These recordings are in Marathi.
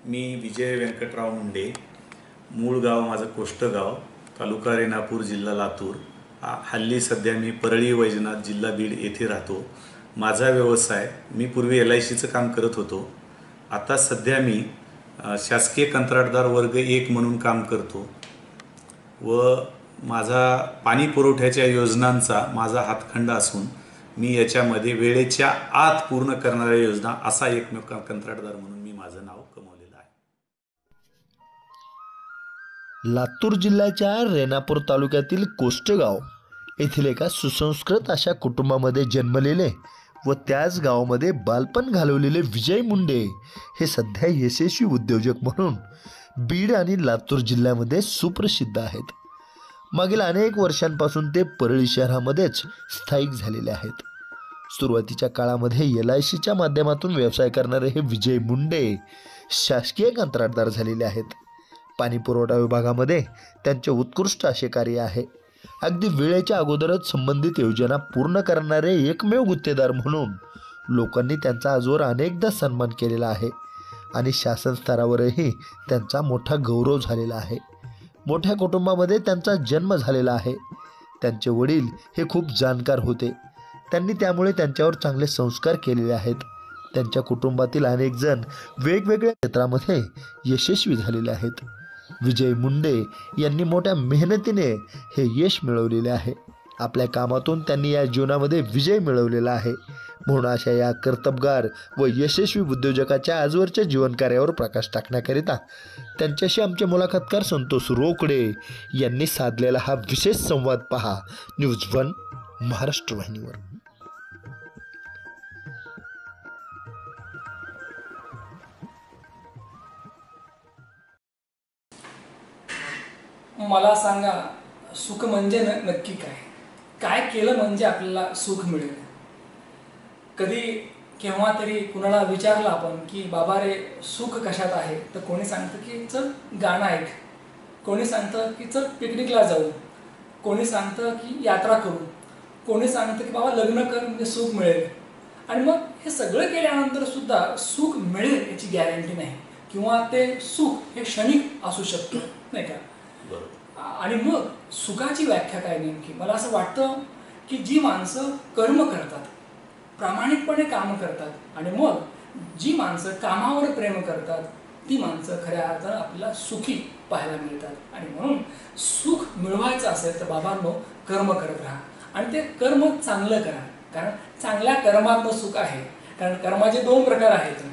मी विजय व्यंकटराव मुंडे, मूळ गाव माझं कोष्टगाव, तालुका रेणापूर, जिल्हा लातूर. हल्ली सध्या मी परळी वैजनाथ, जिल्हा बीड येथे राहतो. माझा व्यवसाय, मी पूर्वी LICचं काम करत होतो. आता सध्या मी शासकीय कंत्राटदार वर्ग 1 म्हणून काम करतो व माझा पाणी पुरवठ्याच्या योजनांचा माझा हातखंडा असून मी याच्यामध्ये वेळेच्या आत पूर्ण करणाऱ्या योजना असा एकमेव कंत्राटदार म्हणून मी माझं नाव कमवलेलं आहे. लातूर जिल्ह्याच्या रेणापूर तालुक्यातील कोष्टगाव येथील एका सुसंस्कृत अशा कुटुंबामध्ये जन्मलेले व त्याच गावामध्ये बालपण घालवलेले विजय मुंडे हे सध्या यशस्वी उद्योजक म्हणून बीड आणि लातूर जिल्ह्यामध्ये सुप्रसिद्ध आहेत. मागील अनेक वर्षांपासून ते परळी शहरामध्येच स्थायिक झालेले आहेत. सुरुवातीच्या काळामध्ये LICच्या माध्यमातून व्यवसाय करणारे हे विजय मुंडे शासकीय कंत्राटदार झालेले आहेत. पाणी पुरवठा विभागामध्ये त्यांचे उत्कृष्ट असे कार्य आहे. अगदी वेळेच्या अगोदरच संबंधित योजना पूर्ण करणारे एकमेव गुत्तेदार म्हणून लोकांनी त्यांचा आजवर अनेकदा सन्मान केलेला आहे आणि शासन स्तरावरही त्यांचा मोठा गौरव झालेला आहे. मोठ्या कुटुंबामध्ये त्यांचा जन्म झालेला आहे. त्यांचे वडील हे खूप जाणकार होते. त्यांनी त्यामुळे त्यांच्यावर चांगले संस्कार केलेले आहेत. त्यांच्या कुटुंबातील अनेक जण वेगवेगळ्या क्षेत्रामध्ये यशस्वी झालेले आहेत. विजय मुंडे यांनी मोठ्या मेहनतीने हे यश मिळवलेले आहे. आपल्या कामातून त्यांनी या जीवनामध्ये विजय मिळवलेला आहे. म्हणून अशा या कर्तबगार व यशस्वी उद्योजकाच्या आजवरच्या जीवनकार्यावर प्रकाश टाकण्याकरिता त्यांच्याशी आमचे मुलाखतकार संतोष रोकडे यांनी साधलेला हा विशेष संवाद पहा न्यूज 1 महाराष्ट्र वाहिनीवर. मला सांगा, सुख म्हणजे नक्की काय? काय केलं म्हणजे आपल्याला सुख मिळेल? कधी केव्हा तरी कुणाला विचारलं आपण की बाबा रे सुख कशात आहे, तर कोणी सांगतं की चल गाणं ऐक, कोणी सांगतं की चल पिकनिकला जाऊ, कोणी सांगतं की यात्रा करू, कोणी सांगतं की बाबा लग्न कर म्हणजे सुख मिळेल. आणि मग हे सगळं केल्यानंतर सुद्धा सुख मिळेल याची गॅरंटी नाही, किंवा ते सुख हे क्षणिक असू शकतं, नाही का? आणि मग सुखाची व्याख्या काय नेमकी? मला असं वाटतं की जी माणसं कर्म करतात, प्रामाणिकपणे काम करतात, आणि मग जी माणसं कामावर प्रेम करतात, ती माणसं खऱ्या अर्थानं आपल्याला सुखी पाहायला मिळतात. आणि म्हणून सुख मिळवायचं असेल तर बाबांनो कर्म करत राहा, आणि ते कर्म चांगलं करा, कारण चांगल्या कर्मातनं सुख आहे. कारण कर्माचे 2 प्रकार आहेत.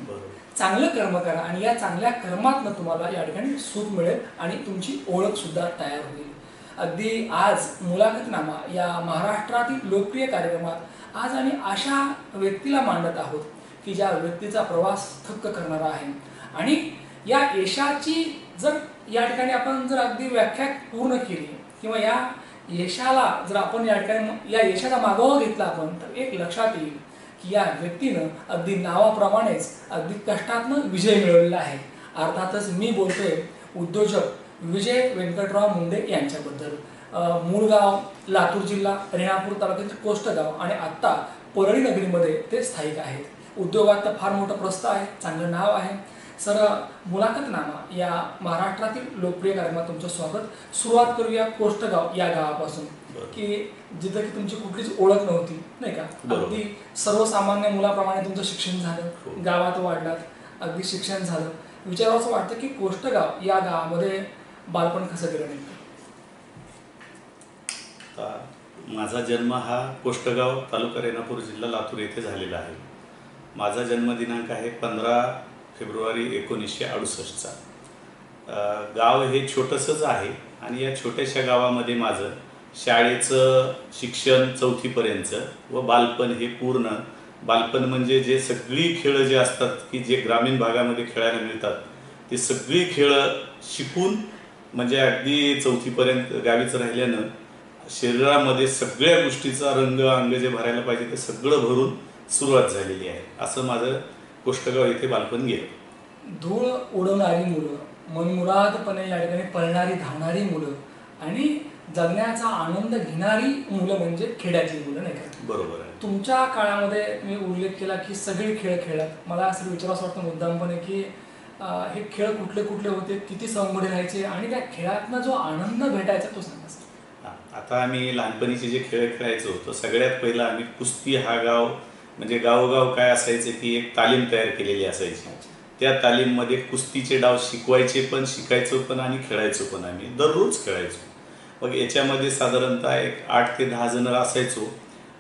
चांगलं कर्म करा आणि या चांगल्या कर्मातनं तुम्हाला या ठिकाणी सुख मिळेल आणि तुमची ओळख सुद्धा तयार होईल. अगदी आज मुलाखतनामा या महाराष्ट्रातील लोकप्रिय कार्यक्रमात आज आम्ही अशा व्यक्तीला मांडत आहोत की ज्या व्यक्तीचा प्रवास थक्क करणारा आहे. आणि या यशाची जर या ठिकाणी आपण जर अगदी व्याख्या पूर्ण केली, किंवा या यशाला जर आपण या ठिकाणी या यशाचा मागोवा घेतला आपण, तर एक लक्षात येईल की या व्यक्तीनं अगदी नावाप्रमाणेच अगदी कष्टातनं विजय मिळवलेला आहे. अर्थातच मी बोलतोय उद्योजक विजय व्यंकटराव मुंडे यांच्याबद्दल. मूळ गाव लातूर जिल्हा रेणापूर तालुक्यातील कोष्टगाव, आणि आत्ता परळी नगरीमध्ये ते स्थायिक आहेत. उद्योगात तर फार मोठं प्रस्थ आहे, चांगलं नाव आहे. सर, मुलाखतनामा या महाराष्ट्रातील लोकप्रिय कार्यक्रमात तुमचं स्वागत. सुरुवात करूया कोष्टगाव या गावापासून, की जिथं की तुमची कुठलीच ओळख नव्हती, नाही का? अगदी सर्वसामान्य मुलाप्रमाणे तुमचं शिक्षण झालं, गावात वाढलात, अगदी शिक्षण झालं. विचारावं असं वाटतं की कोष्टगाव या गावामध्ये बालपण कसं गेलं नेमकं? माझा जन्म हा कोष्टगाव, तालुका रेणापूर, जिल्हा लातूर येथे झालेला आहे. माझा जन्मदिनांक आहे 15 फेब्रुवारी 1968चा. गाव हे छोटंसंच आहे, आणि या छोट्याशा गावामध्ये माझं शाळेचं शिक्षण 4थी पर्यंतचं व बालपण हे पूर्ण. बालपण म्हणजे जे सगळी खेळं जे असतात की जे ग्रामीण भागामध्ये खेळायला मिळतात, ते सगळी खेळं शिकून, म्हणजे अगदी 4थी पर्यंत गावीच राहिल्यानं शरीरामध्ये सगळ्या गोष्टीचा रंग अंग जे भरायला पाहिजे ते सगळं भरून सुरुवात झालेली आहे. असं माझं कोष्टगाव येथे बालपण गेलं. धूळ उडवणारी मुलं, मनमुरादपणे या ठिकाणी पळणारी धावणारी मुलं, आणि जगण्याचा आनंद घेणारी मुलं म्हणजे खेड्याची मुलं, नाही का? बरोबर आहे. तुमच्या काळामध्ये मी उल्लेख केला की सगळे खेळ खेळत. मला असं विचारावं वाटतं मुद्दामपणे की हे खेळ कुठले कुठले होते, किती सवंगडी राहायचे आणि त्या खेळातनं जो आनंद भेटायचा तो सांगा सर. आता आम्ही लहानपणीचे जे खेळ खेळायचो तो सगळ्यात पहिला आम्ही कुस्ती हा म्हणजे गावोगाव काय असायचं की एक तालीम तयार केलेली असायची. त्या तालीममध्ये कुस्तीचे डाव शिकवायचे पण, शिकायचो पण आणि खेळायचो पण. आम्ही दररोज खेळायचो. मग याच्यामध्ये साधारणतः एक 8 ते 10 जण असायचो.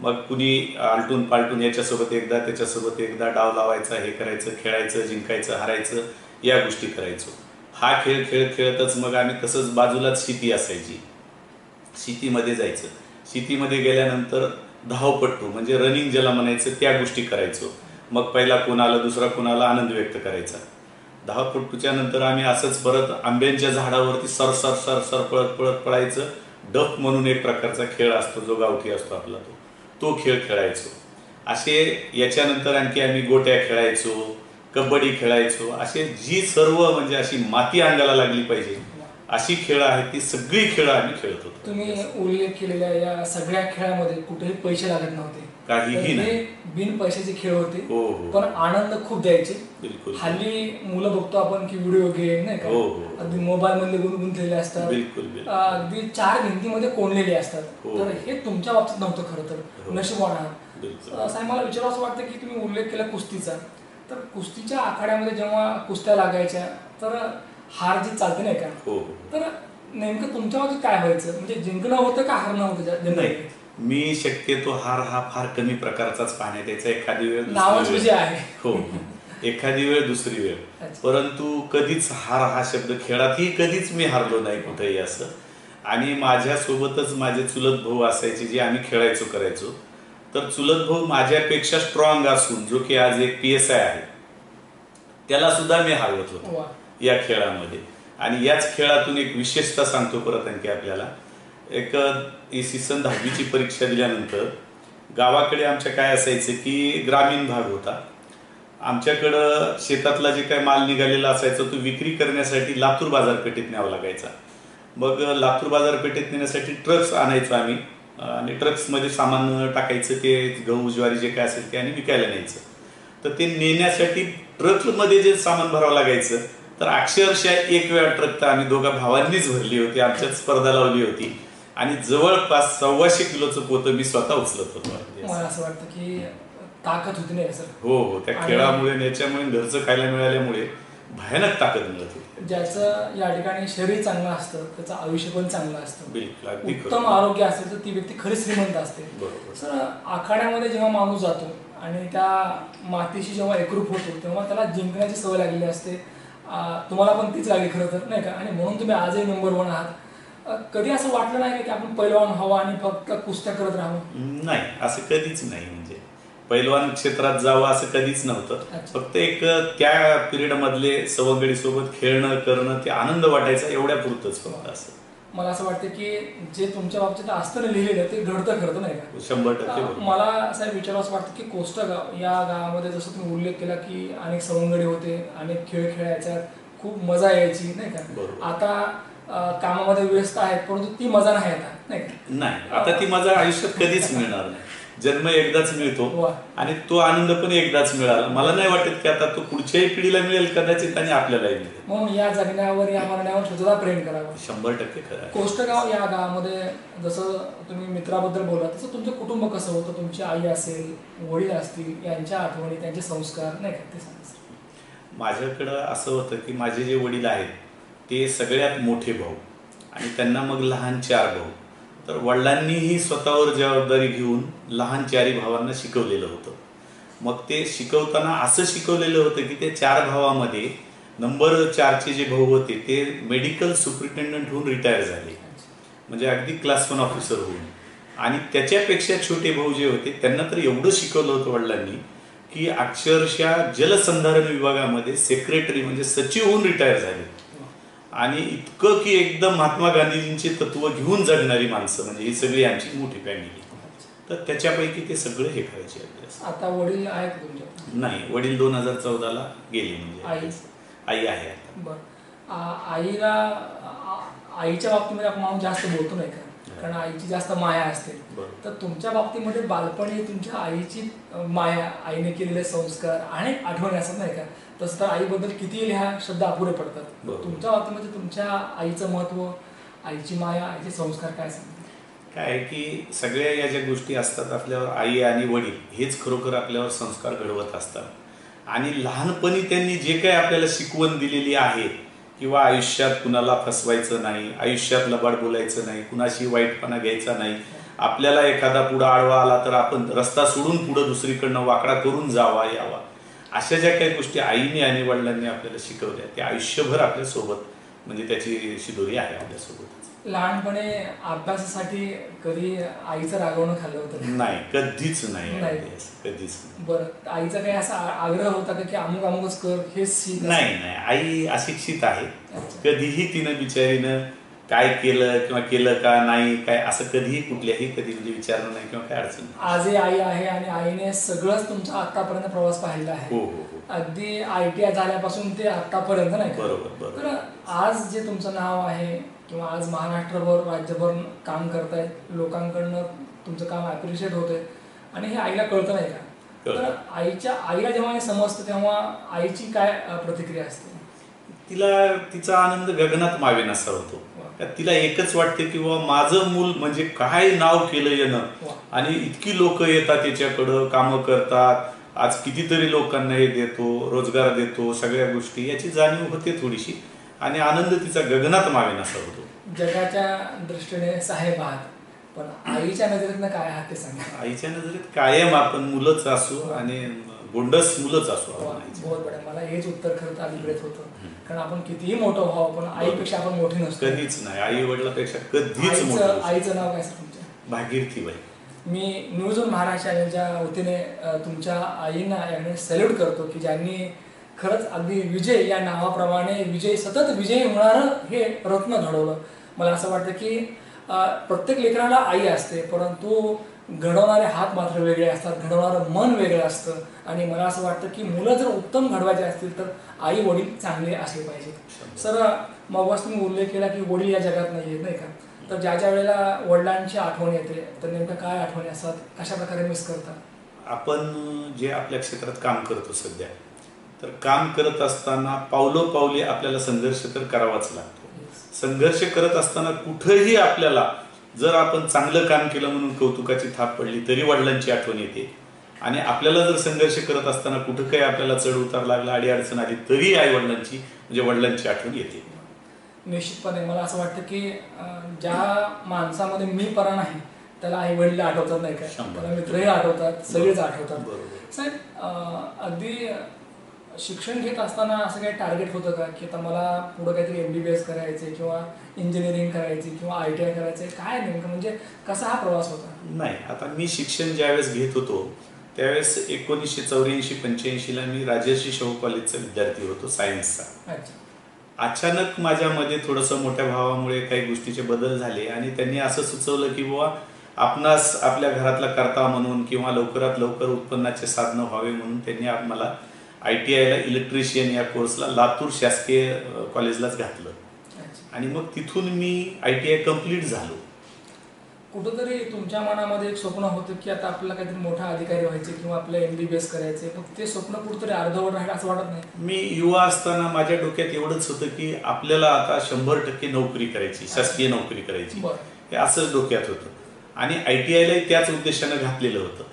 मग कुणी आलटून पालटून याच्यासोबत एकदा त्याच्यासोबत एकदा डाव लावायचा, हे करायचं, खेळायचं, जिंकायचं, हारायचं, या गोष्टी करायचो. हा खेळ खेळतच मग आम्ही तसंच बाजूलाच शेती असायची, शेतीमध्ये जायचं. शेतीमध्ये गेल्यानंतर धावपट्टू म्हणजे रनिंग ज्याला म्हणायचं त्या गोष्टी करायचो. मग पहिला कोणाला दुसरा कोणाला आनंद व्यक्त करायचा. धावपट्टूच्या नंतर आम्ही असंच परत आंब्यांच्या झाडावरती सर सर सर सर पळत पळत पळायचं. डक म्हणून एक प्रकारचा खेळ असतो जो गावठी असतो आपला, तो खेळ खेळायचो. असे याच्यानंतर आणखी आम्ही गोट्या खेळायचो, कबड्डी खेळायचो. असे जी सर्व म्हणजे अशी माती अंगाला लागली पाहिजे अशी खेळ आहेत ती सगळी खेळ आम्ही खेळत होतो. तुम्ही उल्लेख केलेल्या या सगळ्या खेळामध्ये कुठेही पैसे लागत नव्हते, काहीही नाही, बिन पैशाचे खेळ होते. हो. पण आनंद खूप द्यायचे. बिलकुल. हल्ली मुलं बघतो आपण की व्हिडिओ गेम नाही का, अगदी मोबाईल मध्ये गुंतलेले असतात, अगदी 4 भिंतीमध्ये कोंडलेले असतात. तर हे तुमच्या बाबतीत नव्हतं खरं तर, नशिबवान आहात. साहेब मला विचारावं असं वाटतं की तुम्ही उल्लेख केला कुस्तीचा, तर कुस्तीच्या आखाड्यामध्ये जेव्हा कुस्त्या लागायच्या तर हार जी चालते नाही का, तर नेमकं तुमच्या बाबतीत काय व्हायचं, म्हणजे जिंकणं होतं का हारणं होतं? नाही, मी शक्यतो हार हा फार कमी प्रकारचाच पाहण्यात यायचा. एखादी वेळ नावच विजय आहे. हो, एखादी वेळ दुसरी वेळ, परंतु कधीच हार हा शब्द खेळातही कधीच मी हारलो नाही कुठेही असं. आणि माझ्यासोबतच माझे चुलत भाऊ असायचे जे आम्ही खेळायचो करायचो. तर चुलत भाऊ माझ्यापेक्षा स्ट्रॉंग असून जो की आज एक PSI आहे, त्याला सुद्धा मी हरवत होतो या खेळामध्ये. आणि याच खेळातून एक विशेषता सांगतो परत आणखी आपल्याला. एक सन 10वीची परीक्षा दिल्यानंतर गावाकडे आमच्या काय असायचं की ग्रामीण भाग होता. आमच्याकडं शेतातला जे काय माल निघालेला असायचा तो विक्री करण्यासाठी लातूर बाजारपेठेत न्यावा लागायचा. मग लातूर बाजारपेठेत नेण्यासाठी ट्रक्स आणायचो आम्ही आणि ट्रक्समध्ये सामान टाकायचं, ते गहू ज्वारी जे काय असेल ते आणि विकायला न्यायचं. तर ते नेण्यासाठी ट्रकमध्ये जे सामान भरावं लागायचं तर अक्षरशः एक वेळा ट्रक तर आम्ही दोघा भावांनीच भरली होती, आमच्यात स्पर्धा लावली होती आणि जवळपास 125 किलोचं पोतं मी स्वतः उचलत होतो. मला असं वाटतं की ताकद होती नाही सर. हो, त्या खेळामुळे याच्यामुळे घरचं खायला मिळाल्यामुळे भयानक ताकद मिळत होती. ज्याचं या ठिकाणी शरीर चांगलं असतं त्याचं आयुष्य पण चांगलं असतं. बिलकुल. उत्तम आरोग्य असेल तर ती व्यक्ती खरी श्रीमंत असते. सर, आखाड्यामध्ये जेव्हा माणूस जातो आणि त्या मातीशी जेव्हा एकरूप होतो तेव्हा त्याला जिंकण्याची सवय लागलेली असते. तुम्हाला पण तीच लागली खरं तर नाही का, आणि म्हणून तुम्ही आजही नंबर 1 आहात. कधी असं वाटलं नाही की आपण पैलवान व्हावं आणि फक्त कुस्त्या करत राहावं? नाही, असं कधीच नाही. म्हणजे पैलवान क्षेत्रात जावं असं कधीच नव्हतं. फक्त एक त्या पिरियड मधले सवंगडी सोबत खेळणं करणं ते आनंद वाटायचा एवढ्या पुरतच फक्त. असं मला असं वाटतं की जे तुमच्या बाबतीत असताना लिहिलेलं ते घडतं खरं नाही का? 100% मला साहेब विचारावं असं वाटतं की कोस्टगाव या गावामध्ये जसं तुम्ही उल्लेख केला की अनेक सवंगडी होते, अनेक खेळ खेळायच्यात, खूप मजा यायची नाही का. आता कामामध्ये व्यस्त आहेत परंतु ती मजा नाही आता नाही का? नाही, आता ती मजा आयुष्यात कधीच मिळणार नाही. जन्म एकदाच मिळतो आणि तो आनंद पण एकदाच मिळाला. मला नाही वाटत की आता तो पुढच्याही पिढीला मिळेल कदाचित आणि आपल्यालाही मिळेल. म्हणून या जगण्यावर या मरण्यावर स्वतःला प्रेम करावं. 100% खरं. कोस्टगाव या गावामध्ये जसं तुम्ही मित्राबद्दल बोला तसं तुमचं कुटुंब कसं होतं? तुमची आई असेल, वडील असतील, यांच्या आठवणी, त्यांचे संस्कार नाही का ते सांगा. माझ्याकडं असं होतं की माझे जे वडील आहेत ते सगळ्यात मोठे भाऊ आणि त्यांना मग लहान 4 भाऊ. तर वडिलांनीही स्वतःवर जबाबदारी घेऊन लहान 4 भावांना शिकवलेलं होतं. मग ते शिकवताना असं शिकवलेलं होतं की ते 4 भावामध्ये नंबर 4चे जे भाऊ होते ते मेडिकल सुपरिटेंडंट होऊन रिटायर झाले, म्हणजे अगदी क्लास 1 ऑफिसर होऊन. आणि त्याच्यापेक्षा छोटे भाऊ जे होते त्यांना तर एवढं शिकवलं होतं वडिलांनी की अक्षरशः जलसंधारण विभागामध्ये सेक्रेटरी म्हणजे सचिव होऊन रिटायर झाले. आणि इतकं की एकदम महात्मा गांधीजींचे तत्व घेऊन जगणारी माणसं, म्हणजे ही सगळी आमची मोठी फॅमिली. तर त्याच्यापैकी ते सगळं हे करायचे. आता वडील आहेत तुमच्या? नाही, वडील 2014ला गेले. म्हणजे आई आहे. बरं, आईच्या बाबतीमध्ये आपण माणूस जास्त बोलतो नाही का, कारण आईची जास्त माया असते. बरोबर. तर तुमच्या बाबतीमध्ये बालपणी तुमच्या आईची माया, आईने केलेले संस्कार आणि आठवणी असतात नाही का, तसं तर आईबद्दल किती लिहा शब्द अपुरे पडतात. बरोबर. तुमच्या बाबतीमध्ये तुमच्या आईचं महत्त्व, आईची माया, आईचे संस्कार काय सांगतात? काय आहे की सगळ्या या ज्या गोष्टी असतात आपल्यावर, आई आणि वडील हेच खरोखर आपल्यावर संस्कार घडवत असतात. आणि लहानपणी त्यांनी जे काही आपल्याला शिकवण दिलेली आहे, किंवा आयुष्यात कुणाला फसवायचं नाही, आयुष्यात लबाड बोलायचं नाही, कुणाशी वाईटपणा घ्यायचा नाही, आपल्याला एखादा पुढं आडवा आला तर आपण रस्ता सोडून पुढं दुसरीकडनं वाकडा करून जावा यावा, अशा ज्या काही गोष्टी आईने आणि वडिलांनी आपल्याला शिकवल्या त्या आयुष्यभर आपल्यासोबत, म्हणजे त्याची शिदोरी आहे आपल्यासोबत. लहानपणे अभ्यासासाठी कधी आईचं रागवणं खाल्लं होतं? नाही, कधीच नाही, नाही. कधीच नाही. बरं, आईचा काही असा आग्रह होता का की अमुक अमुकच कर, हेच शिक? नाही नाही, आई अशिक्षित आहे. अच्छा. कधीही तिनं बिचारीनं काय केलं किंवा केलं का नाही काय असं कधीही कुठल्याही कधी म्हणजे विचारलं नाही किंवा काय अडचण नाही. आजही आई आहे आणि आईने सगळंच तुमचा आतापर्यंत प्रवास पाहिला आहे. हो हो हो, अगदी ITI झाल्यापासून ते आतापर्यंत नाही का? बरोबर बरोबर. तर आज जे तुमचं नाव आहे किंवा आज महाराष्ट्रभर राज्यभर काम करतायत, लोकांकडनं तुमचं काम ॲप्रिशिएट होतंय आणि हे आईला कळतं नाही का? कळतं. तर आईला जेव्हा हे समजतं तेव्हा आईची काय प्रतिक्रिया असते? तिला तिचा आनंद गगनात मावेनासा होतो. तिला एकच वाटते की बाबा माझं मूल म्हणजे काय नाव केलं यानं, आणि इतकी लोक येतात त्याच्याकडं, कामं करतात, आज कितीतरी लोकांना हे देतो, रोजगार देतो, सगळ्या गोष्टी याची जाणीव होते थोडीशी, आणि आनंद तिचा गगनात मावेनासा होतो. जगाच्या दृष्टीने साहेब आहात, पण आईच्या नजरेतनं काय आहात ते सांगा. आईच्या नजरेत कायम आपण मुलंच असू आणि गोंडस मुलंच असू आपण आईच्या. बहुत बरं, मला हेच उत्तर खरं तर अभिप्रेत होतं. कारण आपण कितीही मोठं व्हावं पण आईपेक्षा आपण मोठी नसतो. कधीच नाही, आई वडिलापेक्षा कधीच मोठं. आईचं नाव काय सर तुमच्या? भागीरथीबाई. मी न्यूज ऑन महाराष्ट्र चॅनलच्या वतीने तुमच्या आईंना याने सॅल्यूट करतो की ज्यांनी खरंच अगदी विजय या नावाप्रमाणे विजय, सतत विजयी होणारं हे रत्न घडवलं. मला असं वाटतं की प्रत्येक लेकराला आई असते, परंतु घडवणारे हात मात्र वेगळे असतात, घडवणारं मन वेगळं असतं. आणि मला असं वाटतं की मुलं जर उत्तम घडवायचे असतील तर आई वडील चांगले असले पाहिजेत. सर, मगाच तुम्ही उल्लेख केला की वडील या जगात नाही आहेत नाही का, तर ज्या वेळेला वडिलांची आठवण येते तर नेमक्या काय आठवणी असतात, कशा प्रकारे मिस करतात? आपण जे आपल्या क्षेत्रात काम करतो सध्या, तर काम करत असताना पावलोपावली आपल्याला संघर्ष तर करावाच लागतो. संघर्ष करत असताना कुठेही आपल्याला जर आपण चांगलं काम केलं म्हणून कौतुकाची थाप पडली तरी वडिलांची आठवण येते, आणि आपल्याला जर संघर्ष करत असताना कुठं काही आपल्याला चढ उतार लागला, अडीअडचण आली तरी आई वडिलांची म्हणजे वडिलांची आठवण येते. निश्चितपणे मला असं वाटतं की ज्या माणसामध्ये मी परा नाही त्याला आई वडील आठवतात नाही का, त्याला मित्रही आठवतात, सगळेच आठवतात. साहेब, अगदी शिक्षण घेत असताना असं काही टार्गेट होतं का की आता मला पुढं काहीतरी MBBS करायचे किंवा इंजिनिअरिंग करायची किंवा ITI करायचे, काय नेमकं म्हणजे कसा हा प्रवास होता? नाही, आता मी शिक्षण ज्यावेळेस घेत होतो त्यावेळेस 1984-85ला मी राजर्षी शाहू कॉलेजचा विद्यार्थी होतो, सायन्सचा. अचानक माझ्यामध्ये थोडंसं मोठ्या भावामुळे काही गोष्टीचे बदल झाले आणि त्यांनी असं सुचवलं की बाबा आपणास आपल्या घरातला कर्ता म्हणून किंवा लवकरात लवकर उत्पन्नाचे साधनं व्हावे म्हणून त्यांनी मला ITIला इलेक्ट्रिशियन या कोर्सला लातूर शासकीय कॉलेजलाच घातलं. आणि मग तिथून मी ITI कम्प्लीट झालो. कुठंतरी तुमच्या मनामध्ये एक स्वप्न होतं की आता आपल्याला काहीतरी मोठा अधिकारी व्हायचे किंवा आपलं MBBS करायचे, मग ते स्वप्न कुठंतरी अर्धवट राहील असं वाटत नाही? मी युवा असताना माझ्या डोक्यात एवढंच होतं की आपल्याला आता 100% नोकरी करायची, शासकीय नोकरी करायची, हे असंच डोक्यात होतं. आणि ITIला त्याच उद्देशानं घातलेलं होतं.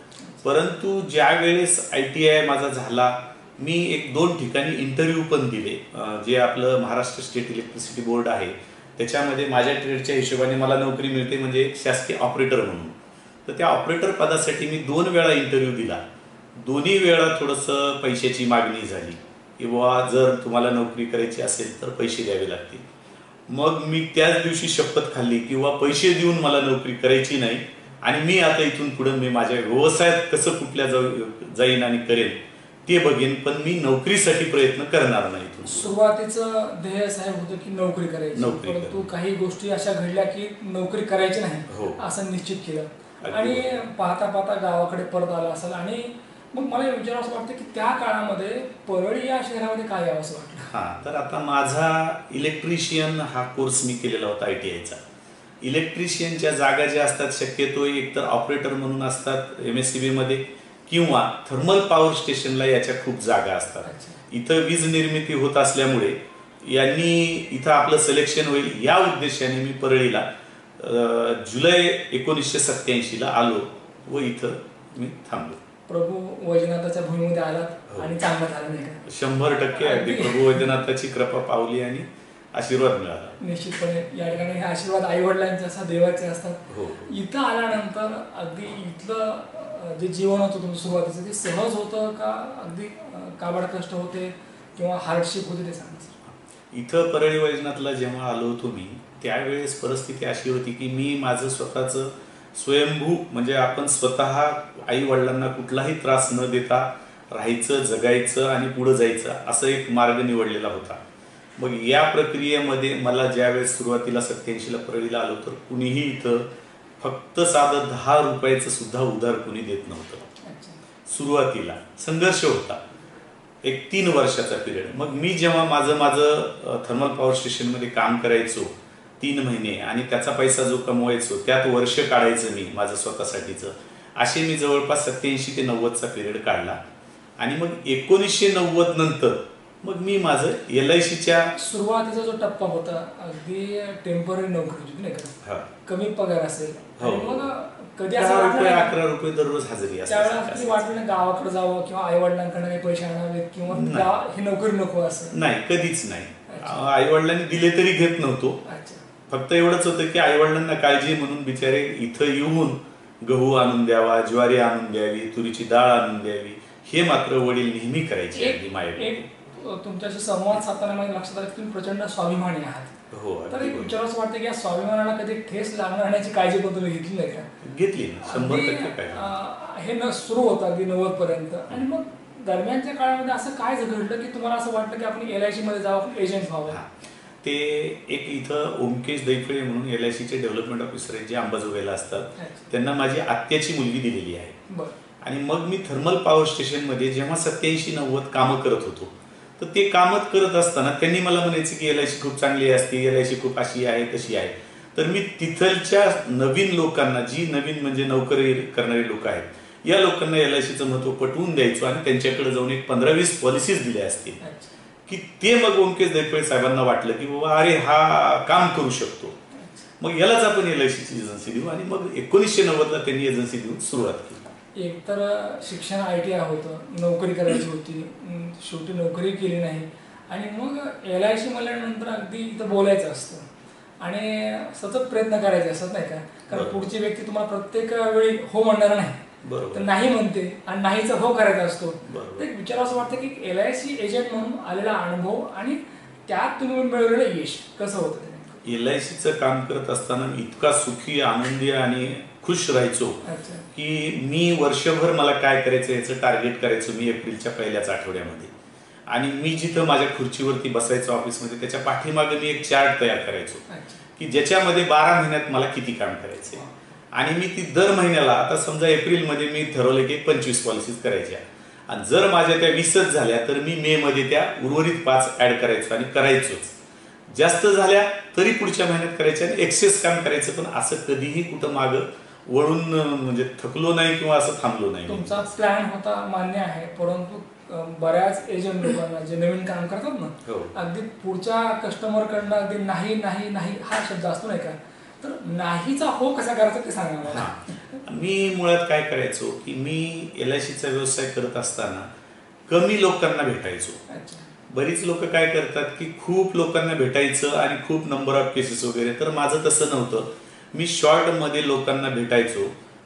परंतु ज्या वेळेस ITI माझा झाला, मी 1-2 ठिकाणी इंटरव्ह्यू पण दिले. जे आपलं महाराष्ट्र स्टेट इलेक्ट्रिसिटी बोर्ड आहे त्याच्यामध्ये माझ्या ट्रेडच्या हिशोबाने मला नोकरी मिळते म्हणजे शासकीय ऑपरेटर म्हणून. तर त्या ऑपरेटर पदासाठी मी 2 वेळा इंटरव्ह्यू दिला. दोन्ही वेळा थोडंसं पैशाची मागणी झाली की बाबा जर तुम्हाला नोकरी करायची असेल तर पैसे द्यावे लागतील. मग मी त्याच दिवशी शपथ खाल्ली किंवा पैसे देऊन मला नोकरी करायची नाही आणि मी आता इथून पुढे मी माझ्या व्यवसायात कसं कुठल्या जाईन आणि करेन ते बघेन, पण मी नोकरीसाठी प्रयत्न करणार नाही. सुरुवातीचं ध्येय साहेब होतं की नोकरी करायची, परंतु काही गोष्टी अशा घडल्या की नोकरी करायची नाही असं निश्चित केलं आणि पाहता पाहता गावाकडे परत आला असेल. आणि मग मला विचारावं असं वाटतं की त्या काळामध्ये परळी या शहरामध्ये काय यावं असं वाटलं? तर आता माझा इलेक्ट्रिशियन हा कोर्स मी केलेला होता ITIचा. इलेक्ट्रिशियनच्या जागा ज्या असतात शक्यतो एकतर ऑपरेटर म्हणून असतात MSCB मध्ये, किंवा थर्मल पॉवर स्टेशनला याच्या खूप जागा असतात. इथं वीज निर्मिती होत असल्यामुळे यांनी इथं आपलं सिलेक्शन होईल या उद्देशाने मी परळीला जुलै 1987 आलो व इथं मी थांबलो. प्रभू वैजनाथाच्या भूमीमध्ये आलात आणि चांगलं झालं नाही का? 100% अगदी प्रभू वैद्यनाथाची कृपा पावली आणि आशीर्वाद मिळाला. निश्चितपणे या ठिकाणी हे आशीर्वाद आई वडिलांचे असतात, देवाचे असतात. हो. इथं आल्यानंतर अगदी इथलं जे जीवन होतं तुमचं सुरुवातीचं ते सहज होतं का अगदी काबाड कष्ट होते किंवा हार्डशिप होते ते सांगा सर. इथं परळी वैजनाथला जेव्हा आलो होतो मी त्यावेळेस परिस्थिती अशी होती की मी माझं स्वतःचं स्वयंभू म्हणजे आपण स्वतः आई वडिलांना कुठलाही त्रास न देता राहायचं, जगायचं आणि पुढं जायचं असं एक मार्ग निवडलेला होता. मग या प्रक्रियेमध्ये मला ज्यावेळेस सुरुवातीला 87ला परळीला आलो तर कुणीही इथं फक्त साधं 10 रुपयाचं सुद्धा उधार कुणी देत नव्हतं. सुरुवातीला संघर्ष होता एक 3 वर्षाचा पिरियड. मग मी जेव्हा माझं थर्मल पॉवर स्टेशनमध्ये काम करायचो 3 महिने आणि त्याचा पैसा जो कमवायचो त्यात वर्ष काढायचं मी माझं स्वतःसाठीचं, असे मी जवळपास 87 ते 90चा पिरियड काढला. आणि मग 1990 नंतर मग मी माझं LICच्या सुरुवातीचा जो टप्पा होता अगदी टेम्पररी नोकरी होती नाही का, कमी पगार असेल, मग कधी असं 11 रुपये दररोज हजेरी त्यावेळेला वाटलं ना गावाकडे जावं किंवा आई वडिलांकडे काही पैसे आणावेत किंवा ही नोकरी नको असं? नाही, कधीच नाही. आई वडिलांनी दिले तरी घेत नव्हतो. फक्त एवढंच होतं की आई वडिलांना काळजी म्हणून बिचारे इथं येऊन गहू आणून द्यावा, ज्वारी आणून द्यावी, तुरीची डाळ आणून द्यावी, हे मात्र वडील नेहमी करायचे. अगदी मायेने. तुमच्याशी संवाद साधताना मला लक्षात आलं की तुम्ही प्रचंड स्वाभिमानी आहात. हो. तर एक विचार असं वाटतं की या स्वाभिमानाला कधी ठेस लागणार राहण्याची काळजी पण तुम्ही घेतली नाही का? घेतली ना, 100% हे न सुरू होतं अगदी 90 पर्यंत. आणि मग दरम्यानच्या काळामध्ये असं काय घडलं की तुम्हाला असं वाटलं की आपण LIC मध्ये जावं, आपण एजंट व्हावं? ते एक इथं ओमकेश दैफळे म्हणून LICचे डेव्हलपमेंट ऑफिसर आहेत जे अंबाजोगाईला असतात, त्यांना माझी आत्याची मुलगी दिलेली आहे. आणि मग मी थर्मल पॉवर स्टेशनमध्ये जेव्हा 87-90 कामं करत होतो तर ते कामं करत असताना त्यांनी मला म्हणायचं की LIC खूप चांगली असते, LIC खूप अशी आहे तशी आहे. तर मी तिथलच्या नवीन लोकांना, जी नवीन म्हणजे नोकरी करणारी लोक आहेत, या लोकांना LICचं महत्व पटवून द्यायचो आणि त्यांच्याकडे जाऊन एक 15-20 पॉलिसीज दिल्या असतील की ते मग ओमकेश दैफळे साहेबांना वाटलं की बाबा अरे हा काम करू शकतो, मग यालाच आपण LICची एजन्सी देऊ. आणि मग 1990ला त्यांनी एजन्सी देऊन सुरुवात केली. एकतर शिक्षण ITI होतं, नोकरी करायची होती, शेवटी नोकरी केली नाही आणि मग LIC म्हणल्यानंतर अगदी इथं बोलायचं असतं आणि सतत प्रयत्न करायचे असतात नाही का, कारण पुढची व्यक्ती तुम्हाला प्रत्येक वेळी हो म्हणणार नाही, तर नाही म्हणते आणि नाहीचा हो करायचा असतो. तर एक विचार असं वाटतं की LIC एजंट म्हणून आलेला अनुभव आणि त्यात तुम्ही मिळवलेलं यश कसं होतं? LICचं काम करत असताना इतका सुखी, आनंदी आणि खुश राहायचो की मी वर्षभर मला काय करायचं याचं टार्गेट करायचो मी एप्रिलच्या पहिल्याच आठवड्यामध्ये. आणि मी जिथं माझ्या खुर्चीवरती बसायचो ऑफिसमध्ये त्याच्या पाठीमागे मी एक चार्ट तयार करायचो की ज्याच्यामध्ये 12 महिन्यात मला किती काम करायचे. आणि मी ती दर महिन्याला, आता समजा एप्रिलमध्ये मी ठरवलं की 25 पॉलिसीज करायच्या आणि जर माझ्या त्या 20च झाल्या तर मी मे मध्ये त्या उर्वरित 5 ऍड करायचो आणि करायचोच. जास्त झाल्या तरी पुढच्या महिन्यात करायच्या आणि एक्सेस काम करायचं. पण असं कधीही कुठं मागं वळून म्हणजे थकलो नाही किंवा असं थांबलो नाही. तुमचा प्लॅन होता मान्य आहे, परंतु बऱ्याच एजंट लोकांना जे नवीन काम करतात ना, अगदी पुढच्या कस्टमर कडनं अगदी नाही नाही नाही हा शब्द असतो नाही का, तर नाहीचा हो कसा करायचा ते सांगा मला. मी मुळात काय करायचो की मी LICचा व्यवसाय करत असताना कमी लोकांना भेटायचो. बरीच लोक काय करतात की खूप लोकांना भेटायचं आणि खूप नंबर ऑफ केसेस वगैरे, तर माझं तसं नव्हतं. मी शॉर्ट मध्ये लोकांना भेटायचो,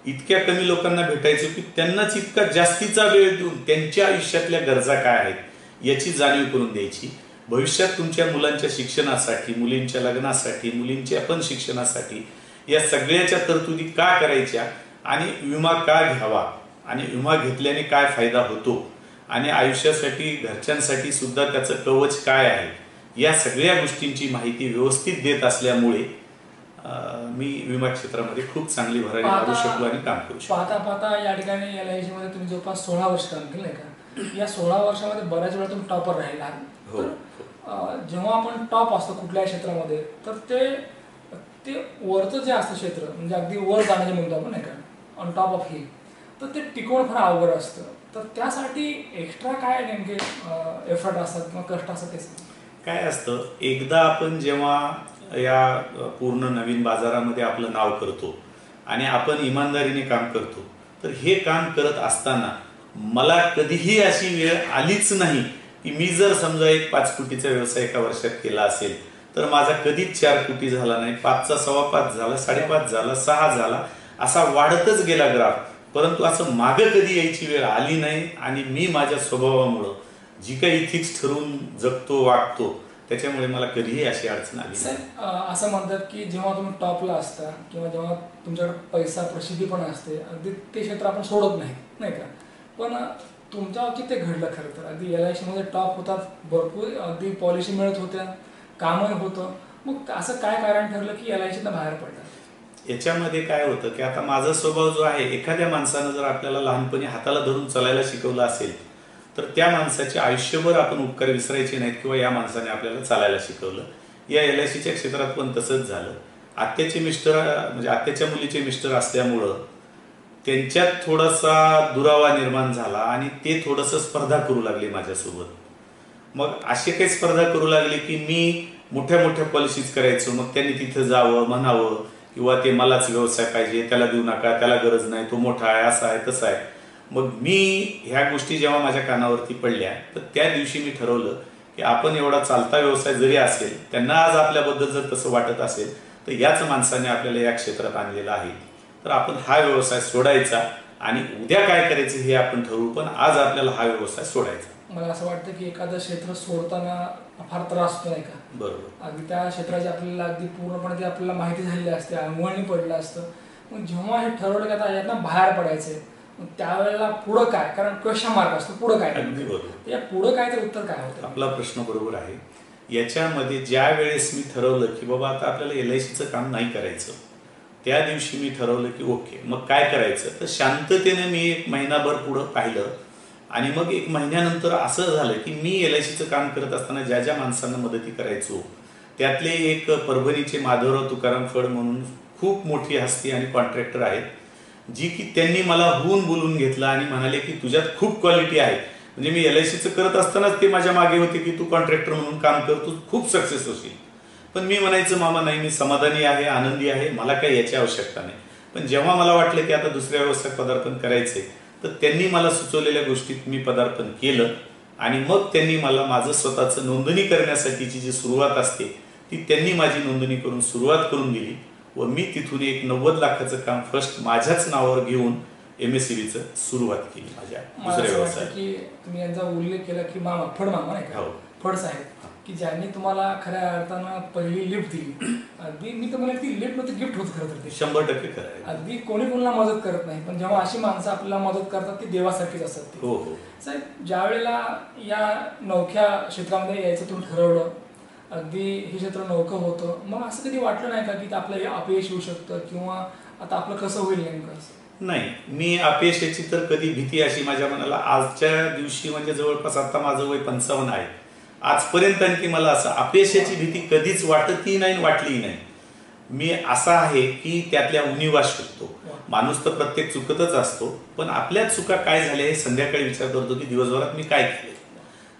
इतक्या कमी लोकांनाच भेटायचो की त्यांनाच इतका जास्तीचा वेळ देऊन त्यांच्या आयुष्यातल्या गरजा काय आहेत याची जाणीव करून द्यायची. भविष्यात तुमच्या मुलांच्या शिक्षणासाठी, मुलींच्या लग्नासाठी, मुलींच्या पण शिक्षणासाठी या सगळ्याच्या तरतुदी का करायच्या आणि विमा का घ्यावा आणि विमा घेतल्याने काय फायदा होतो आणि आयुष्यासाठी घरच्यांसाठी सुद्धा त्याचं कवच काय आहे, या सगळ्या गोष्टींची माहिती व्यवस्थित देत असल्यामुळे मी विमा क्षेत्रामध्ये खूप चांगली भरारी मारू शकलो आणि काम करू शकलो. पाहता पाहता या ठिकाणी LIC मध्ये तुम्ही जवळपास 16 वर्ष काम केलं का? या 16 वर्षामध्ये बऱ्याच वेळा तुम्ही टॉपर राहिला. जेव्हा आपण टॉप असतो कुठल्याही क्षेत्रामध्ये तर ते ते वरचं जे असतं क्षेत्र म्हणजे अगदी वर जाण्याचे म्हणतो आपण नाही का ऑन टॉप ऑफ हिल, तर ते टिकवणं फार अवघड असतं. तर त्यासाठी एक्स्ट्रा काय नेमके एफर्ट असतात किंवा कष्ट असतात ते काय असतं, एकदा आपण जेव्हा या पूर्ण नवीन बाजारामध्ये आपलं नाव करतो आणि आपण इमानदारीने काम करतो, तर हे काम करत असताना मला कधीही अशी वेळ आलीच नाही की मी जर समजा एक 5 कोटीचा व्यवसाय एका वर्षात केला असेल तर माझा कधीच 4 कोटी झाला नाही, 5चा 5.25 झाला, 5.5 झाला, 6 झाला, असा वाढतच गेला ग्राफ. परंतु असं मागं कधी यायची वेळ आली नाही. आणि मी माझ्या स्वभावामुळं जी काही इथिक्स ठरवून जगतो वागतो त्याच्यामुळे मला कधीही अशी अडचण आली नाही. असं म्हणतात की जेव्हा तुम्ही टॉपला असता किंवा जेव्हा तुमच्याकडे पैसा प्रसिद्धी पण असते अगदी ते क्षेत्र आपण सोडत नाही का, पण तुमच्या बाबतीत ते घडलं खरं तर. अगदी LIC मध्ये टॉप होतात, भरपूर अगदी पॉलिसी मिळत होत्या, कामही होतं, मग असं काय कारण ठरलं की LIC बाहेर पडलं? याच्यामध्ये काय होतं की आता माझा स्वभाव जो आहे, एखाद्या माणसानं जर आपल्याला लहानपणी हाताला धरून चालायला शिकवलं असेल तर त्या माणसाचे आयुष्यभर आपण उपकार विसरायचे नाहीत किंवा या माणसाने आपल्याला चालायला शिकवलं. या LICच्या क्षेत्रात पण तसंच झालं. आत्याचे मिस्टर म्हणजे आत्याच्या मुलीचे मिस्टर असल्यामुळं त्यांच्यात थोडासा दुरावा निर्माण झाला आणि ते थोडंसं स्पर्धा करू लागले माझ्यासोबत. मग असे काही स्पर्धा करू लागले की मी मोठ्या मोठ्या पॉलिसीज करायचो, मग त्यांनी तिथं जावं म्हणावं किंवा ते मलाच व्यवसाय पाहिजे, त्याला देऊ नका, त्याला गरज नाही, तो मोठा आहे, असा आहे, तसा आहे. मग मी ह्या गोष्टी जेव्हा माझ्या कानावरती पडल्या तर त्या दिवशी मी ठरवलं की आपण एवढा चालता व्यवसाय जरी असेल, त्यांना आज आपल्याबद्दल जर तसं वाटत असेल तर याच माणसाने आपल्याला या क्षेत्रात आणलेलं आहे, तर आपण हा व्यवसाय सोडायचा आणि उद्या काय करायचं हे आपण ठरवू, पण आज आपल्याला हा व्यवसाय सोडायचा. मला असं वाटतं की एखादं क्षेत्र सोडताना फार त्रास होतो नाही का. बरोबर. अगदी त्या क्षेत्राची आपल्याला अगदी पूर्णपणे ते आपल्याला माहिती झालेली असते, अंगवळणी पडलं असतं. मग जेव्हा हे ठरवलं की आता यातनं बाहेर पडायचंय, मग त्यावेळेला पुढं काय, कारण क्वेश्चन मार्क असतो पुढं काय. अगदी बरोबर. या पुढं काय तर उत्तर काय होतं? आपला प्रश्न बरोबर आहे. याच्यामध्ये ज्या वेळेस मी ठरवलं की बाबा आता आपल्याला LICचं काम नाही करायचं, त्या दिवशी मी ठरवलं की ओके मग काय करायचं. तर शांततेने मी 1 महिनाभर पुढं पाहिलं आणि मग 1 महिन्यानंतर असं झालं की मी LICचं काम करत असताना ज्या ज्या माणसांना मदती करायचो त्यातले एक परभणीचे माधवराव तुकाराम फड म्हणून खूप मोठी हस्ती आणि कॉन्ट्रॅक्टर आहेत, जी की त्यांनी मला होऊन बोलून घेतलं आणि म्हणाले की तुझ्यात खूप क्वालिटी आहे. म्हणजे मी LICचं करत असतानाच ते माझ्या मागे होते की तू कॉन्ट्रॅक्टर म्हणून काम कर, तू खूप सक्सेस होशील. पण मी म्हणायचं मामा नाही, मी समाधानी आहे, आनंदी आहे, मला काही याची आवश्यकता नाही. पण जेव्हा मला वाटलं की आता दुसऱ्या व्यवसायात पदार्पण करायचे तर त्यांनी मला सुचवलेल्या गोष्टीत मी पदार्पण केलं आणि मग त्यांनी मला माझं स्वतःचं नोंदणी करण्यासाठीची जी सुरुवात असते ती त्यांनी माझी नोंदणी करून सुरुवात करून दिली व मी तिथून एक 90 लाखाचं काम फर्स्ट माझ्याच नावावर घेऊन MSCBचं सुरुवात केली माझ्या दुसऱ्या व्यवसायात. की तुम्ही यांचा उल्लेख केला की मामा फड मामा नाही का, फड साहेब, की ज्यांनी तुम्हाला खऱ्या अर्थानं पहिली लिफ्ट दिली. अगदी मी तर म्हणेन ती लिफ्ट नव्हती, गिफ्ट होत खरं तर ते. 100% खरं. अगदी कोणी कोणाला मदत करत नाही, पण जेव्हा अशी माणसं आपल्याला मदत करतात ती देवासारखीच असतात ती. हो हो साहेब, ज्या वेळेला या नवख्या क्षेत्रामध्ये यायचं तुम्ही ठरवलं, अगदी हे क्षेत्र नौकं होतं, मग असं कधी वाटलं नाही का की आपलं अपयश येऊ शकतं किंवा आता आपलं कसं होईल नेमकं? नाही, मी अपयशाची तर कधी भीती अशी माझ्या मनाला आजच्या दिवशी म्हणजे जवळपास आता माझं वय 55 आहे, आजपर्यंत आणखी मला असं अपयशाची भीती कधीच वाटतही नाही वाटलीही नाही. मी असा आहे की त्यातल्या उणिवा शोधतो. माणूस तर प्रत्येक चुकतच असतो, पण आपल्या चुका काय झाल्या हे संध्याकाळी विचार करतो की दिवसभरात मी काय केले.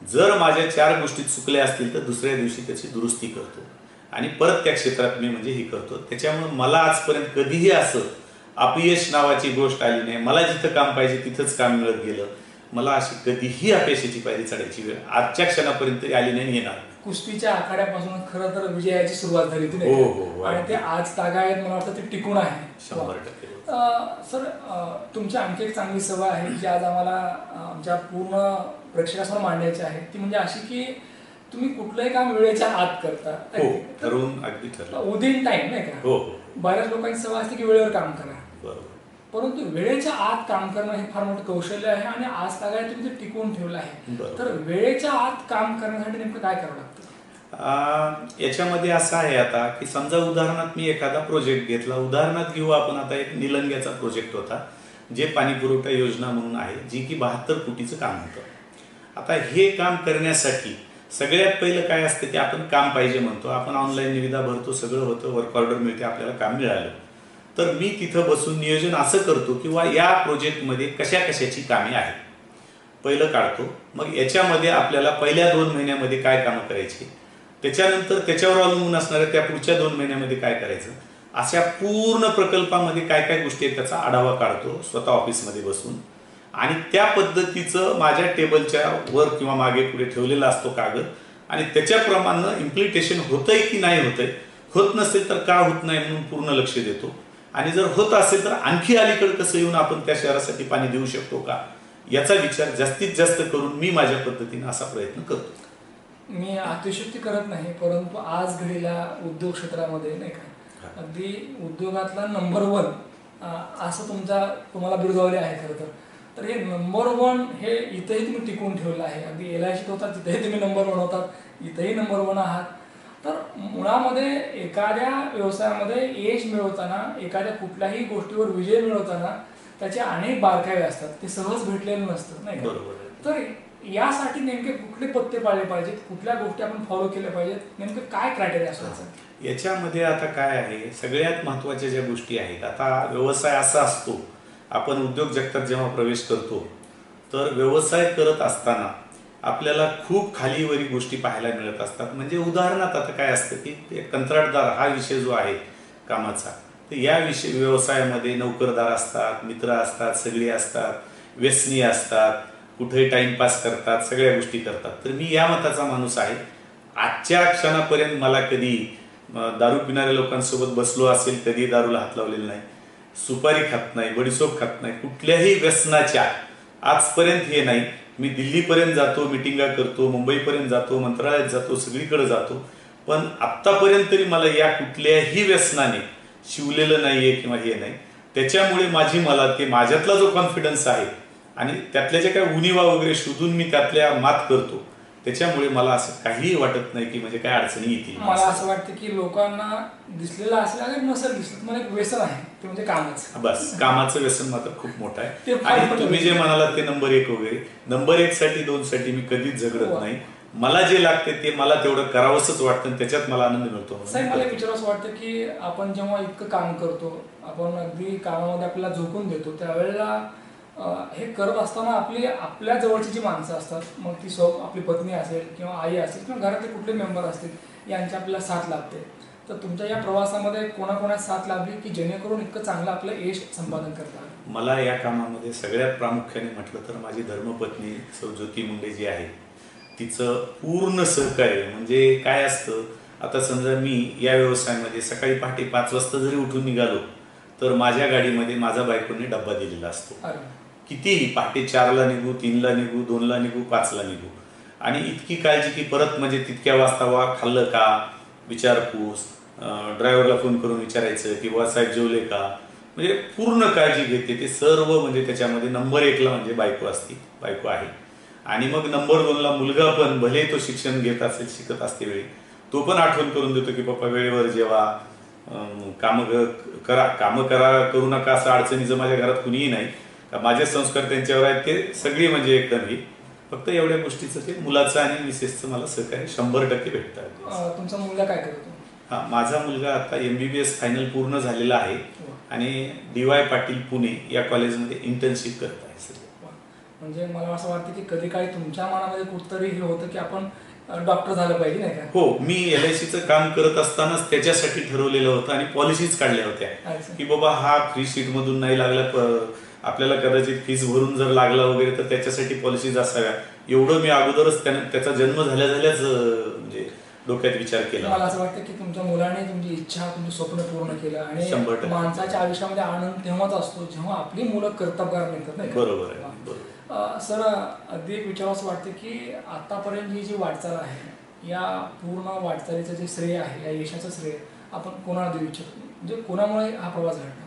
जर माझ्या 4 गोष्टी चुकल्या असतील तर दुसऱ्या दिवशी त्याची दुरुस्ती करतो आणि परत त्या क्षेत्रात मी म्हणजे हे करतो. त्याच्यामुळे मला आजपर्यंत कधीही असं अपयश नावाची गोष्ट आली नाही. मला जिथं काम पाहिजे तिथंच काम मिळत गेलं. मला अशी कधीही अपयशाची पायरी चढायची वेळ आजच्या क्षणापर्यंत आली नाही, येणार. कुस्तीच्या आखाड्यापासून खरं तर विजयाची सुरुवात झाली होती आणि ते आज तागायत मला वाटतं ते टिकून आहे. 100%. सर, तुमची आणखी एक चांगली सवय आहे जी आज आम्हाला आमच्या पूर्ण प्रेक्षकासमोर मांडायची आहे, ती म्हणजे अशी की तुम्ही कुठलंही काम वेळेच्या आत करता. ठरवून अगदी ठरलं, विदिन टाइम नाही का. हो. बऱ्याच लोकांची सवय असते की वेळेवर काम करा, बरोबर, परंतु वेळेच्या आत काम करणं हे फार मोठं कौशल्य आहे आणि आज तागायत तुम्ही ते टिकवून ठेवलं आहे. तर वेळेच्या आत काम करण्यासाठी नेमकं काय करावं लागतं? याच्यामध्ये असं आहे आता की समजा उदाहरणार्थ मी एखादा प्रोजेक्ट घेतला, उदाहरणार्थ घेऊ आपण आता एक निलंग्याचा प्रोजेक्ट होता जे पाणी पुरवठा योजना म्हणून आहे, जी की 72 कोटीचं काम होतं. आता हे काम करण्यासाठी सगळ्यात पहिलं काय असतं की आपण काम पाहिजे म्हणतो, आपण ऑनलाईन निविदा भरतो, सगळं होतं, वर्क ऑर्डर मिळते, आपल्याला काम मिळालं. तर मी तिथं बसून नियोजन असं करतो किंवा या प्रोजेक्टमध्ये कशा कशाची कामे आहेत पहिलं काढतो. मग याच्यामध्ये आपल्याला पहिल्या 2 महिन्यामध्ये काय कामं करायची, त्याच्यानंतर त्याच्यावर अवलंबून असणाऱ्या त्या पुढच्या 2 महिन्यामध्ये काय करायचं, अशा पूर्ण प्रकल्पामध्ये काय काय गोष्टी आहेत त्याचा आढावा काढतो स्वतः ऑफिसमध्ये बसून. आणि त्या पद्धतीचं माझ्या टेबलच्या वर किंवा मागे पुढे ठेवलेला असतो कागद, आणि त्याच्याप्रमाणे इम्प्लिमेंटेशन होतंय की नाही होतंय, होत नसेल तर का होत नाही म्हणून पूर्ण लक्ष देतो. आणि जर होत असेल तर आणखी अलीकडे कसं येऊन आपण त्या शहरासाठी पाणी देऊ शकतो का, याचा विचार जास्तीत जास्त करून मी माझ्या पद्धतीने असा प्रयत्न करतो. मी अतिशयोक्ती करत नाही, परंतु आज घडीला उद्योग क्षेत्रामध्ये नाही का अगदी उद्योगातला नंबर 1 असं तुम्हाला बिरुदावले आहे खरं तर हे नंबर 1 हे इथंही तुम्ही टिकवून ठेवलं आहे. अगदी LICत होतात तिथेही तुम्ही नंबर 1 होतात, इथंही नंबर 1 आहात. तर मुळामध्ये एखाद्या व्यवसायामध्ये यश मिळवताना, एखाद्या कुठल्याही गोष्टीवर विजय मिळवताना त्याचे अनेक बारकावे असतात, ते सहज भेटलेलं नसतं नाही का. तर यासाठी नेमके कुठले पत्ते पाळले पाहिजेत, कुठल्या गोष्टी आपण फॉलो केल्या पाहिजेत, नेमकं काय क्रायटेरिया असायचं याच्यामध्ये? आता काय आहे, सगळ्यात महत्त्वाच्या ज्या गोष्टी आहेत, आता व्यवसाय असा असतो, आपण उद्योग जगतात जेव्हा प्रवेश करतो तर व्यवसाय करत असताना आपल्याला खूप खालीवरी गोष्टी पाहायला मिळत असतात. म्हणजे उदाहरणार्थ आता काय असतं की कंत्राटदार हा विषय जो आहे कामाचा, तर या व्यवसायामध्ये नोकरदार असतात, मित्र असतात, सगळे असतात, व्यसनी असतात, कुठेही टाइमपास करतात, सगळ्या गोष्टी करतात. तर मी या मताचा माणूस आहे. आजच्या क्षणापर्यंत मला कधी दारू पिणाऱ्या लोकांसोबत बसलो असेल, कधी दारूला हात लावलेला नाही, सुपारी खात नाही, बडीसोप खात नाही, कुठल्याही व्यसनाच्या आजपर्यंत हे नाही. मी दिल्लीपर्यंत जातो, मिटिंगा करतो, मुंबईपर्यंत जातो, मंत्रालयात जातो, सगळीकडे जातो, पण आत्तापर्यंत तरी मला या कुठल्याही व्यसनाने शिवलेलं नाहीये किंवा हे नाही. त्याच्यामुळे मला ते माझ्यातला जो कॉन्फिडन्स आहे आणि त्यातल्या ज्या काही उणिवा वगैरे शोधून मी त्यातल्या मात करतो, त्याच्यामुळे मला असं काहीही वाटत नाही की म्हणजे काय अडचणी येतील. मला असं वाटतं की लोकांना दिसलेलं असेल आणि नसेल दिसलं, मला एक व्यसन आहे ते म्हणजे कामाचं. बस कामाचं व्यसन मात्र खूप मोठं आहे. आणि तुम्ही जे म्हणालात ते नंबर 1 वगैरे, नंबर 1 साठी 2 साठी मी कधीच झगडत नाही. मला जे लागते ते मला तेवढं करावंच वाटतं, त्याच्यात मला आनंद मिळतो. साहेब, मला विचारावं वाटतं की आपण जेव्हा इतकं काम करतो, आपण अगदी कामामध्ये आपल्याला झोकून देतो, त्यावेळेला हे करत असताना आपल्या जवळची जी माणसं असतात, मग ती आपली पत्नी असेल किंवा आई असेल किंवा घरातले कुठले मेंबर असतील, यांची आपल्याला साथ लागते. तर तुमच्या या प्रवासामध्ये कोणाकोणा साथ लाभली की जेणेकरून इतकं चांगलं आपलं यश संपादन करतात? मला या कामामध्ये सगळ्यात प्रामुख्याने म्हटलं तर माझी धर्मपत्नी सौ ज्योती मुंडे जी आहे, तिचं पूर्ण सहकार्य. म्हणजे काय असतं, आता समजा मी या व्यवसायामध्ये सकाळी पहाटे 5 वाजता जरी उठून निघालो तर माझ्या गाडीमध्ये माझा बायकोने डब्बा दिलेला असतो. कितीही पहाटे 4ला निघू, 3ला निघू, 2ला निघू, 5ला निघू, आणि इतकी काळजी की परत म्हणजे तितक्या वाजता खाल्लं का विचारपूस, ड्रायव्हरला फोन करून विचारायचं की वा साहेब जेवले का, म्हणजे पूर्ण काळजी घेते ते सर्व. म्हणजे त्याच्यामध्ये नंबर 1ला म्हणजे बायको आहे. आणि मग नंबर 2ला मुलगा पण, भले तो शिक्षण घेत असेल, शिकत असते वेळी, तो पण आठवण करून देतो की पप्पा वेळेवर जेवा, कामं करू नका, असं अडचणीचं माझ्या घरात कुणीही नाही. माझे संस्कार त्यांच्यावर आहेत, ते सगळी म्हणजे एकदम ही. फक्त एवढ्या गोष्टीचं ते मुलाचं आणि मिसेसचं मला सहकार्य 100% भेटतं. तुमचा मुलगा काय करतो? हा, माझा मुलगा आता MBBS फायनल पूर्ण झालेला आहे आणि DY पाटील पुणे या कॉलेजमध्ये इंटर्नशिप करत आहे. म्हणजे मला असं वाटतं की कधी काही तुमच्या मनामध्ये कुठतरी हे होतं की आपण डॉक्टर झालं पाहिजे, नाही का? हो, मी LICचं काम करत असतानाच त्याच्यासाठी ठरवलेलं होतं आणि पॉलिसीज काढल्या होत्या की बाबा हा फ्री सीट मधून नाही लागला, आपल्याला कदाचित फीस भरून जर लागला वगैरे तर त्याच्यासाठी पॉलिसीज असाव्या. एवढं मी अगोदरच त्याचा जन्म झाल्याच म्हणजे डोक्यात विचार केला. मला असं वाटतं की तुमच्या मुलाने तुमची इच्छा, तुमचं स्वप्न पूर्ण केलं. आणि माणसाच्या आयुष्यामध्ये आनंद तेव्हाच असतो जेव्हा आपली मुलं कर्तबगार निघतात, नाही? बरोबर आहे. सर, अगदी एक विचारावंसं वाटतं की आतापर्यंत ही जी वाटचाल आहे, या पूर्ण वाटचालीचं जे श्रेय आहे, या यशाचं श्रेय आपण कोणाला देऊ इच्छितो? म्हणजे कोणामुळे हा प्रवास घडला?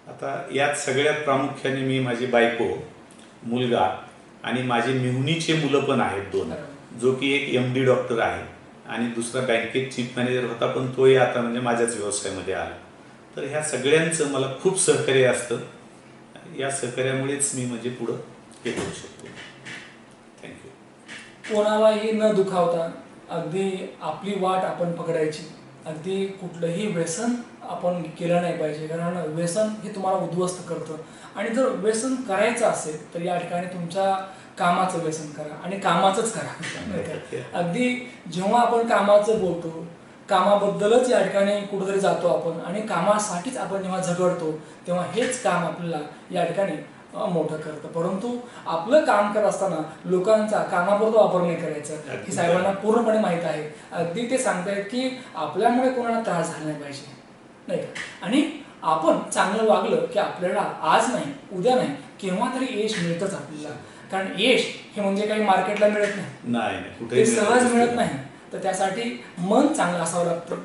आता यात सगळ्यात प्रामुख्याने मी, माझी बायको, मुलगा आणि माझे मेहुणीचे मुलं पण आहेत 2, जो की एक MD डॉक्टर आहे आणि दुसरा बँकेत चीफ मॅनेजर होता, पण तोही आता म्हणजे माझ्याच व्यवसायामध्ये आला. तर ह्या सगळ्यांचं मला खूप सहकार्य असतं. या सहकार्यामुळेच मी म्हणजे पुढं हे करू शकतो. थँक्यू. कोणालाही न दुखावता अगदी आपली वाट आपण पकडायची. अगदी कुठलंही व्यसन आपण केलं नाही पाहिजे, कारण व्यसन हे तुम्हाला उद्ध्वस्त करतं. आणि जर व्यसन करायचं असेल तर या ठिकाणी तुमच्या कामाचं व्यसन करा आणि कामाचंच करा, नाही का? अगदी जेव्हा आपण कामाचं बोलतो, कामाबद्दलच या ठिकाणी कुठेतरी जातो आपण आणि कामासाठीच आपण जेव्हा झगडतो तेव्हा हेच काम आपल्याला या ठिकाणी मोठं करतं. परंतु आपलं काम करत असताना लोकांचा कामापुरता वापर नाही करायचा ही साहेबांना पूर्णपणे माहीत आहे. अगदी ते सांगतायत की आपल्यामुळे कोणाला त्रास झाला नाही पाहिजे, नाही का? आणि आपण चांगलं वागलं की आपल्याला आज नाही, उद्या नाही, केव्हा तरी यश मिळतंच आपल्याला. कारण यश हे म्हणजे काही मार्केटला मिळत नाही, ते सहज मिळत नाही. तर त्यासाठी मन चांगलं असावं लागतं,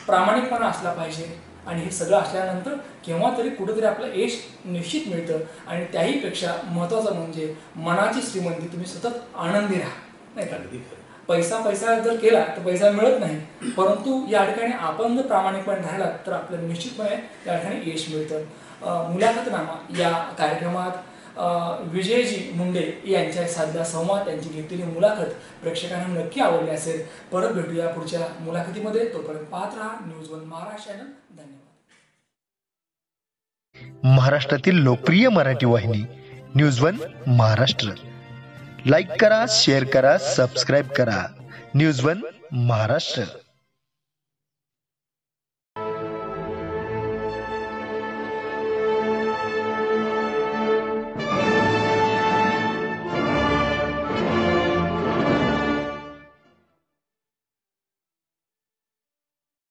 प्रामाणिकपणा असला पाहिजे. आणि हे सगळं असल्यानंतर केव्हा तरी कुठेतरी आपलं यश निश्चित मिळतं. आणि त्याहीपेक्षा महत्त्वाचं म्हणजे मनाची श्रीमंती, तुम्ही सतत आनंदी राहा, नाही का? पैसा जर केला तर पैसा मिळत नाही, परंतु या ठिकाणी आपण जर प्रामाणिकपणे राहिला तर आपल्याला निश्चितपणे या ठिकाणी यश मिळतं. मुलाखतनामा या कार्यक्रमात विजयजी मुंडे यांच्या साधला संवाद, त्यांची घेतलेली मुलाखत प्रेक्षकांना नक्की आवडली असेल. परत भेटूया पुढच्या मुलाखतीमध्ये. तोपर्यंत पाहत राहा न्यूज 1 महाराष्ट्र चॅनल. धन्यवाद. महाराष्ट्रातील लोकप्रिय मराठी वाहिनी न्यूज 1 महाराष्ट्र. लाईक करा, शेअर करा, सबस्क्राईब करा. न्यूज 1 महाराष्ट्र.